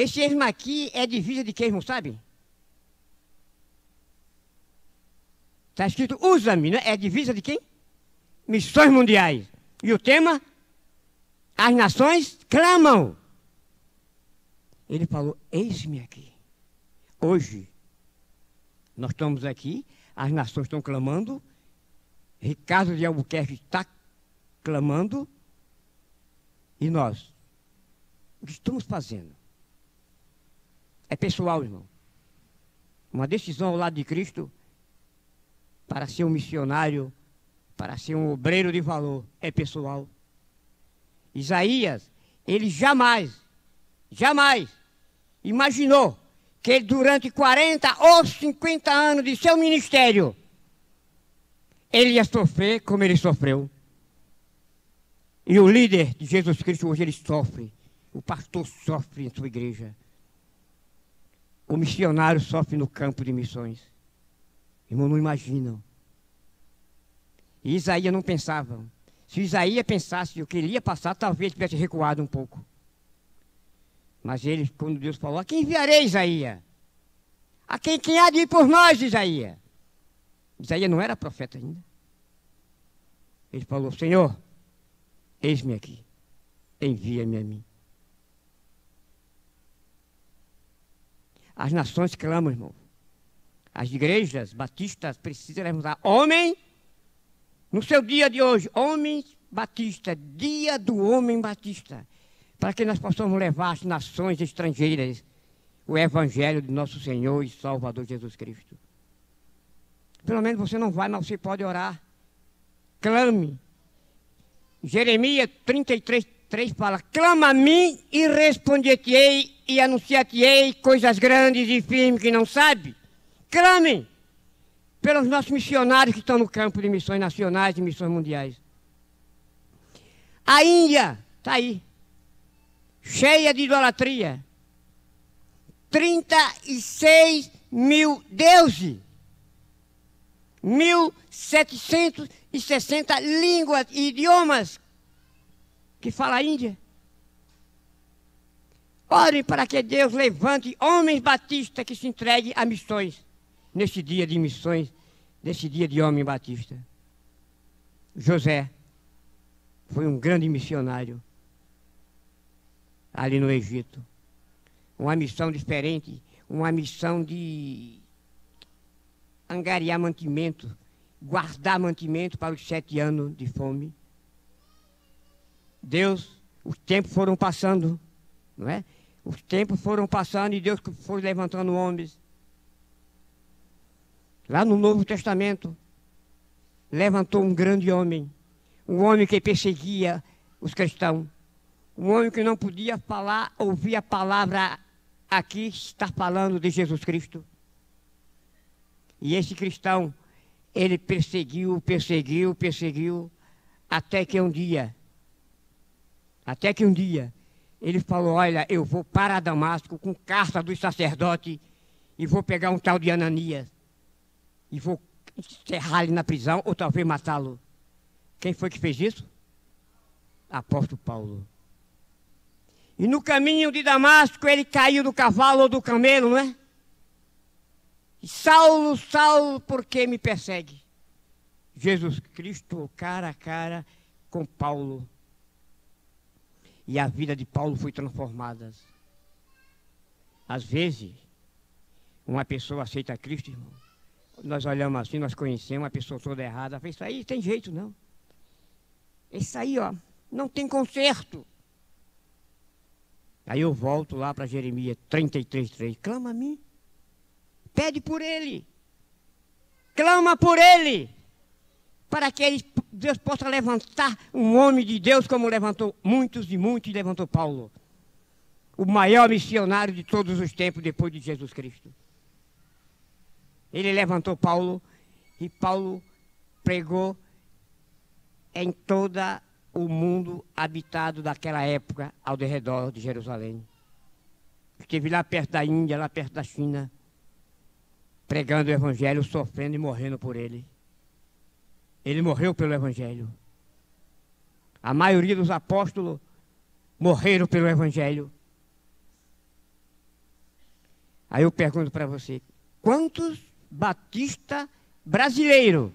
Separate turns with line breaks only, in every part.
Esse esmo aqui é divisa de quem, irmão, sabe? Está escrito, usa-me, né? É divisa de quem? Missões mundiais. E o tema? As nações clamam. Ele falou, eis-me aqui. Hoje, nós estamos aqui, as nações estão clamando, Ricardo de Albuquerque está clamando, e nós, o que estamos fazendo? É pessoal, irmão. Uma decisão ao lado de Cristo, para ser um missionário, para ser um obreiro de valor, é pessoal. Isaías, ele jamais imaginou que ele, durante 40 ou 50 anos de seu ministério, ele ia sofrer como ele sofreu. E o líder de Jesus Cristo hoje ele sofre. O pastor sofre em sua igreja. O missionário sofre no campo de missões. Irmão, não imaginam. E Isaías não pensava. Se Isaías pensasse o que ele ia passar, talvez tivesse recuado um pouco. Mas ele, quando Deus falou, a quem enviarei, Isaías? A quem há de ir por nós, Isaías? Isaías não era profeta ainda. Ele falou, Senhor, eis-me aqui, envia-me a mim. As nações clamam, irmão. As igrejas batistas precisam levantar homem, no seu dia de hoje, homens batistas, dia do homem batista, para que nós possamos levar às nações estrangeiras o evangelho de nosso Senhor e Salvador Jesus Cristo. Pelo menos você não vai, mas você pode orar. Clame. Jeremias 33:3 fala, clama a mim e responder-te-ei e anunciar-te-ei coisas grandes e firmes que não sabe. Clame pelos nossos missionários que estão no campo de missões nacionais e missões mundiais. A Índia está aí, cheia de idolatria. 36 mil deuses. 1760 línguas e idiomas que fala a Índia. Orem para que Deus levante homens batistas que se entreguem a missões, neste dia de missões, nesse dia de homem batista. José foi um grande missionário ali no Egito. Uma missão diferente, uma missão de angariar mantimento, guardar mantimento para os 7 anos de fome. Deus, os tempos foram passando, não é? Os tempos foram passando e Deus foi levantando homens. Lá no Novo Testamento, levantou um grande homem, um homem que perseguia os cristãos, um homem que não podia falar, ouvir a palavra aqui, está falando de Jesus Cristo. E esse cristão, ele perseguiu, até que um dia, ele falou, olha, eu vou para Damasco com carta dos sacerdotes e vou pegar um tal de Ananias e vou encerrar ele na prisão ou talvez matá-lo. Quem foi que fez isso? Apóstolo Paulo. E no caminho de Damasco ele caiu do cavalo ou do camelo, não é? E Saulo, Saulo, por que me persegue? Jesus Cristo, cara a cara com Paulo. E a vida de Paulo foi transformada. Às vezes, uma pessoa aceita Cristo, irmão. Nós olhamos assim, nós conhecemos uma pessoa toda errada. Isso aí tem jeito, não. Isso aí, ó, não tem conserto. Aí eu volto lá para Jeremias 33:3. Clama a mim. Pede por ele. Clama por ele. Para que Deus possa levantar um homem de Deus como levantou muitos e levantou Paulo. O maior missionário de todos os tempos depois de Jesus Cristo. Ele levantou Paulo e Paulo pregou em todo o mundo habitado daquela época ao redor de Jerusalém. Esteve lá perto da Índia, lá perto da China, pregando o Evangelho, sofrendo e morrendo por ele. Ele morreu pelo Evangelho. A maioria dos apóstolos morreram pelo Evangelho. Aí eu pergunto para você, quantos batistas brasileiros?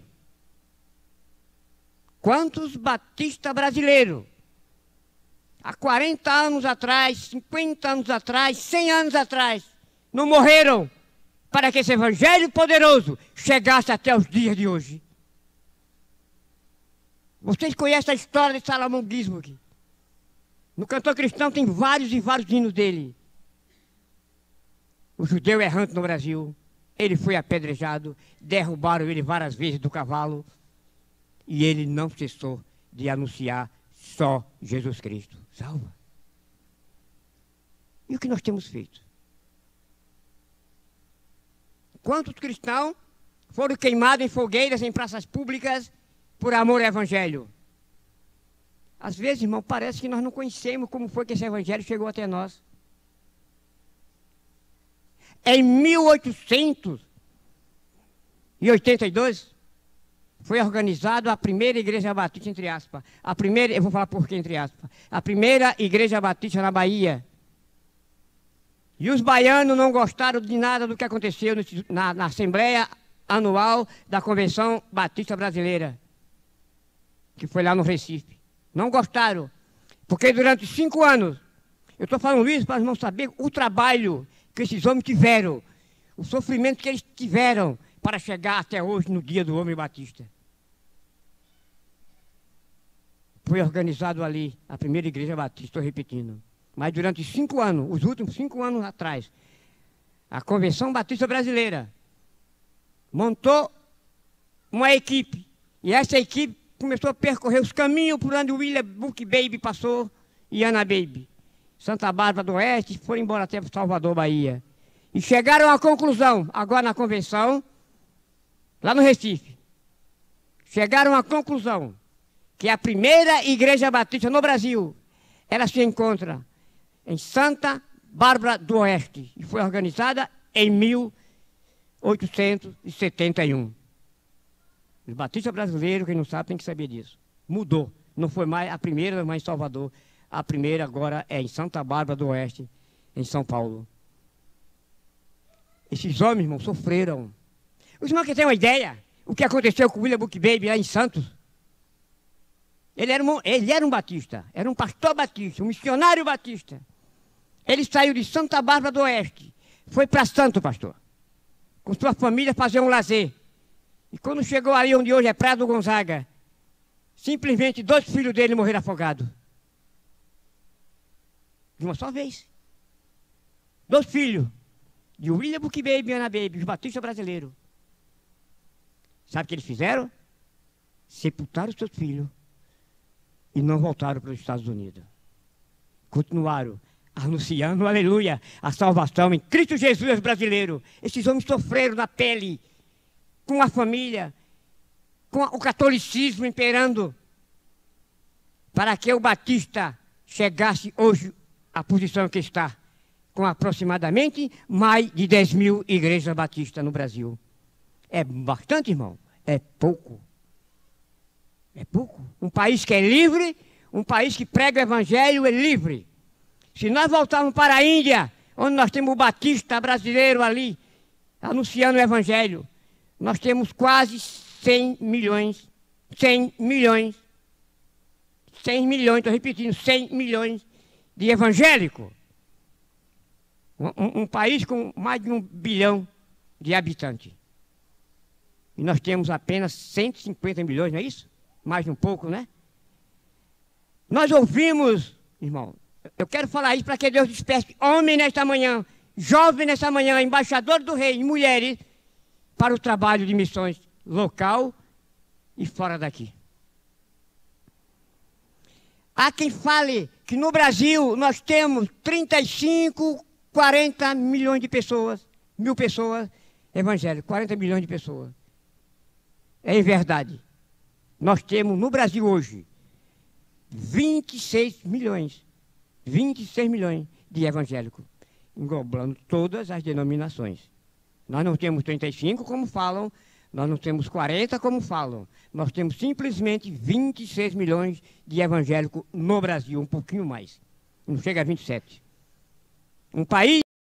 Quantos batistas brasileiros? Há 40 anos atrás, 50 anos atrás, 100 anos atrás, não morreram para que esse evangelho poderoso chegasse até os dias de hoje. Vocês conhecem a história de Salomão Gisborne? No Cantor Cristão tem vários e vários hinos dele. O judeu errante no Brasil, ele foi apedrejado, derrubaram ele várias vezes do cavalo e ele não cessou de anunciar só Jesus Cristo salva. E o que nós temos feito? Quantos cristãos foram queimados em fogueiras, em praças públicas, por amor ao Evangelho? Às vezes, irmão, parece que nós não conhecemos como foi que esse Evangelho chegou até nós. Em 1882, foi organizada a primeira igreja batista, entre aspas. A primeira, eu vou falar por quê, entre aspas. A primeira igreja batista na Bahia. E os baianos não gostaram de nada do que aconteceu na Assembleia Anual da Convenção Batista Brasileira, que foi lá no Recife. Não gostaram, porque durante 5 anos, eu estou falando isso para os irmãos saberem o trabalho que esses homens tiveram, o sofrimento que eles tiveram para chegar até hoje no dia do homem batista. Foi organizado ali a primeira igreja batista, estou repetindo. Mas durante 5 anos, os últimos 5 anos atrás, a Convenção Batista Brasileira montou uma equipe. E essa equipe começou a percorrer os caminhos por onde o William Book Baby passou e Ana Baby. Santa Bárbara do Oeste, foram embora até Salvador, Bahia. E chegaram à conclusão, agora na convenção, lá no Recife. Chegaram à conclusão que a primeira igreja batista no Brasil, ela se encontra em Santa Bárbara do Oeste. E foi organizada em 1871. Os batistas brasileiros, quem não sabe, tem que saber disso. Mudou. Não foi mais a primeira, mas em Salvador. A primeira agora é em Santa Bárbara do Oeste, em São Paulo. Esses homens, irmão, sofreram. Os irmãos querem ter uma ideia o que aconteceu com o William Book Baby lá em Santos? Ele era um batista, era um pastor batista, um missionário batista. Ele saiu de Santa Bárbara do Oeste, foi para Santo, pastor, com sua família fazer um lazer. E quando chegou ali onde hoje é Praia do Gonzaga, simplesmente 2 filhos dele morreram afogados. De uma só vez. 2 filhos, de William Book Baby e Ana Baby, os batistas brasileiros. Sabe o que eles fizeram? Sepultaram os seus filhos e não voltaram para os Estados Unidos. Continuaram anunciando, aleluia, a salvação em Cristo Jesus brasileiro. Esses homens sofreram na pele, com a família, com o catolicismo imperando, para que o batista chegasse hoje à posição que está, com aproximadamente mais de 10 mil igrejas batistas no Brasil. É bastante, irmão? É pouco. É pouco. Um país que é livre, um país que prega o evangelho é livre. Se nós voltarmos para a Índia, onde nós temos o batista brasileiro ali, anunciando o evangelho, nós temos quase 100 milhões, estou repetindo, 100 milhões de evangélicos. Um país com mais de 1 bilhão de habitantes. E nós temos apenas 150 milhões, não é isso? Mais um pouco, né? Nós ouvimos, irmão, eu quero falar isso para que Deus desperte homem nesta manhã, jovem nesta manhã, embaixador do rei e mulheres, para o trabalho de missões local e fora daqui. Há quem fale que no Brasil nós temos 35, 40 milhões de pessoas, mil pessoas evangélicas, 40 milhões de pessoas. É verdade. Nós temos no Brasil hoje 26 milhões de evangélicos, englobando todas as denominações. Nós não temos 35 como falam, nós não temos 40 como falam, nós temos simplesmente 26 milhões de evangélicos no Brasil, um pouquinho mais, não chega a 27. Um país